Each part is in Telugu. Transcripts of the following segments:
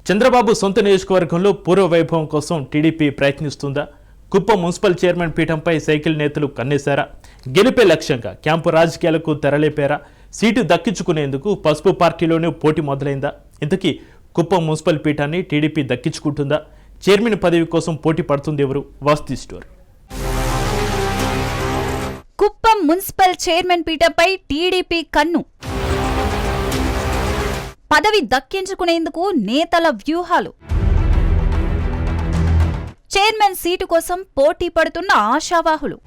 చంద్రబాబు సొంత నియోజకవర్గంలో పూర్వ వైభవం కోసం టీడీపీ ప్రయత్నిస్తుందా? కుప్పం మున్సిపల్ చైర్మన్ పీఠంపై సైకిల్ నేతలు కన్నేశారా? గెలిపే లక్ష్యంగా క్యాంపు రాజకీయాలకు తెరలేపారా? సీటు దక్కించుకునేందుకు పసుపు పార్టీలోనే పోటీ మొదలైందా? ఇంతకీ కుప్పం మున్సిపల్ పీఠాన్ని టీడీపీ దక్కించుకుంటుందా? చైర్మన్ పదవి కోసం పోటీ పడుతుంది ఎవరు? వాస్తు స్టోరీ. కుప్పం మున్సిపల్ చైర్మన్ పీఠంపై టీడీపీ కన్ను. పదవి దక్కించుకునేందుకు నేతల వ్యూహాలు. చైర్మన్ సీటు కోసం పోటీ పడుతున్న ఆశావాహులు.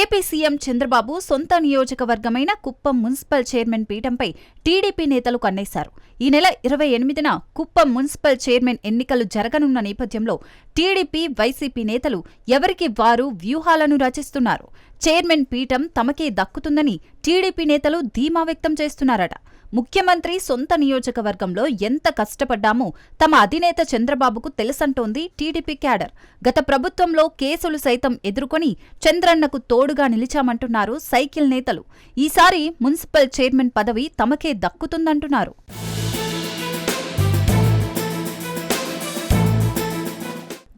ఏపీ సీఎం చంద్రబాబు సొంత నియోజకవర్గమైన కుప్పం మున్సిపల్ చైర్మన్ పీఠంపై టీడీపీ నేతలు కన్నేశారు. ఈ నెల 28న కుప్పం మున్సిపల్ చైర్మన్ ఎన్నికలు జరగనున్న నేపథ్యంలో టీడీపీ, వైసీపీ నేతలు ఎవరికి వారు వ్యూహాలను రచిస్తున్నారు. చైర్మన్ పీఠం తమకే దక్కుతుందని టీడీపీ నేతలు ధీమా వ్యక్తం చేస్తున్నారట. ముఖ్యమంత్రి సొంత నియోజకవర్గంలో ఎంత కష్టపడ్డామో తమ అధినేత చంద్రబాబుకు తెలుసంటోంది టీడీపీ క్యాడర్. గత ప్రభుత్వంలో కేసులు సైతం ఎదుర్కొని చంద్రన్నకు తోడుగా నిలిచామంటున్నారు సైకిల్ నేతలు. ఈసారి మున్సిపల్ చైర్మన్ పదవి తమకే దక్కుతుందంటున్నారు.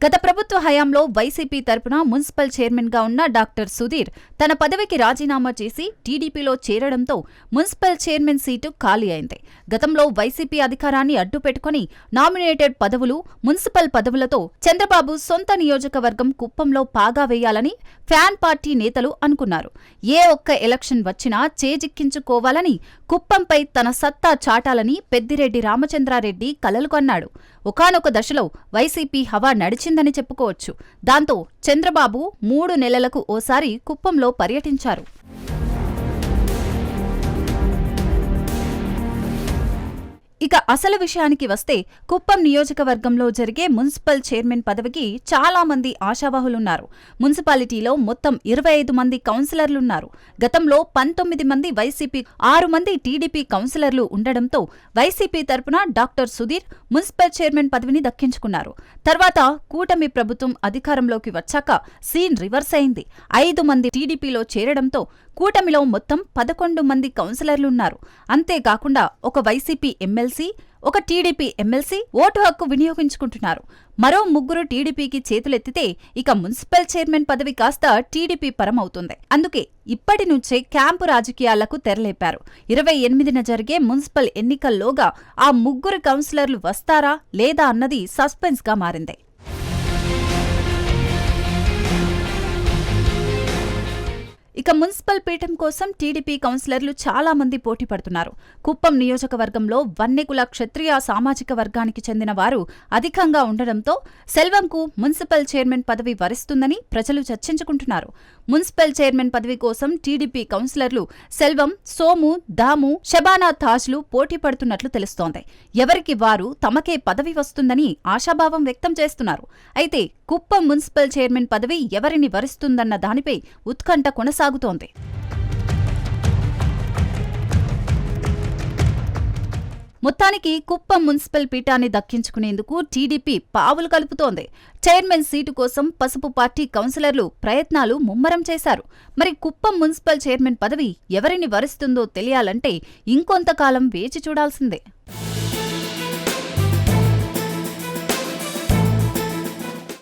గత ప్రభుత్వ హయాంలో వైసీపీ తరపున మున్సిపల్ చైర్మన్ గా ఉన్న డాక్టర్ సుధీర్ తన పదవికి రాజీనామా చేసి టీడీపీలో చేరడంతో మున్సిపల్ చైర్మన్ సీటు ఖాళీ అయింది. గతంలో వైసీపీ అధికారాన్ని అడ్డుపెట్టుకుని నామినేటెడ్ పదవులు, మున్సిపల్ పదవులతో చంద్రబాబు సొంత నియోజకవర్గం కుప్పంలో పాగా వేయాలని ఫ్యాన్ పార్టీ నేతలు అనుకున్నారు. ఏ ఒక్క ఎలక్షన్ వచ్చినా చేజిక్కించుకోవాలని, కుప్పంపై తన సత్తా చాటాలని పెద్దిరెడ్డి రామచంద్రారెడ్డి కలలు కన్నాడు. ఒకానొక దశలో వైసీపీ హవా నడిచిందని చెప్పుకోవచ్చు. దాంతో చంద్రబాబు 3 నెలలకు ఓసారి కుప్పంలో పర్యటించారు. ఇక అసలు విషయానికి వస్తే కుప్పం నియోజకవర్గంలో జరిగే మున్సిపల్ చైర్మన్ పదవికి చాలా మంది ఆశావాహులున్నారు. మున్సిపాలిటీలో మొత్తం 25 మంది కౌన్సిలర్లున్నారు. గతంలో 19 మంది వైసీపీ, 6 మంది టీడీపీ కౌన్సిలర్లు ఉండడంతో వైసీపీ తరపున డాక్టర్ సుధీర్ మున్సిపల్ చైర్మన్ పదవిని దక్కించుకున్నారు. తర్వాత కూటమి ప్రభుత్వం అధికారంలోకి వచ్చాక సీన్ రివర్స్ అయింది. 5 మంది టీడీపీలో చేరడంతో కూటమిలో మొత్తం 11 మంది కౌన్సిలర్లున్నారు. అంతేకాకుండా ఒక వైసీపీ ఎమ్మెల్సీ, ఒక టీడీపీ ఎమ్మెల్సీ ఓటు హక్కు వినియోగించుకుంటున్నారు. మరో 3 టీడీపీకి చేతులెత్తితే ఇక మున్సిపల్ చైర్మన్ పదవి కాస్త టీడీపీ పరమవుతుంది. అందుకే ఇప్పటి నుంచే క్యాంపు రాజకీయాలకు తెరలేపారు. 28న జరిగే మున్సిపల్ ఎన్నికల్లోగా ఆ 3 కౌన్సిలర్లు వస్తారా లేదా అన్నది సస్పెన్స్ గా మారింది. ఇక మున్సిపల్ పీఠం కోసం టీడీపీ కౌన్సిలర్లు చాలా మంది పోటీ పడుతున్నారు. కుప్పం నియోజకవర్గంలో వన్నెకుల క్షత్రియ సామాజిక వర్గానికి చెందిన వారు అధికంగా ఉండడంతో సెల్వంకు మున్సిపల్ చైర్మన్ పదవి వరిస్తుందని ప్రజలు చర్చించుకుంటున్నారు. మున్సిపల్ చైర్మన్ పదవి కోసం టీడీపీ కౌన్సిలర్లు సెల్వం, సోము, దాము, షబానా తాజ్లు పోటీ పడుతున్నట్లు తెలుస్తోంది. ఎవరికి వారు తమకే పదవి వస్తుందని ఆశాభావం వ్యక్తం చేస్తున్నారు. అయితే కుప్పం మున్సిపల్ చైర్మన్ పదవి ఎవరిని వరిస్తుందన్న దానిపై ఉత్కంఠ కొనసాగుతోంది. మొత్తానికి కుప్పం మున్సిపల్ పీఠాన్ని దక్కించుకునేందుకు టీడీపీ పావులు కలుపుతోంది. చైర్మన్ సీటు కోసం పసుపు పార్టీ కౌన్సిలర్లు ప్రయత్నాలు ముమ్మరం చేశారు. మరి కుప్పం మున్సిపల్ చైర్మన్ పదవి ఎవరిని వరిస్తుందో తెలియాలంటే ఇంకొంతకాలం వేచి చూడాల్సిందే.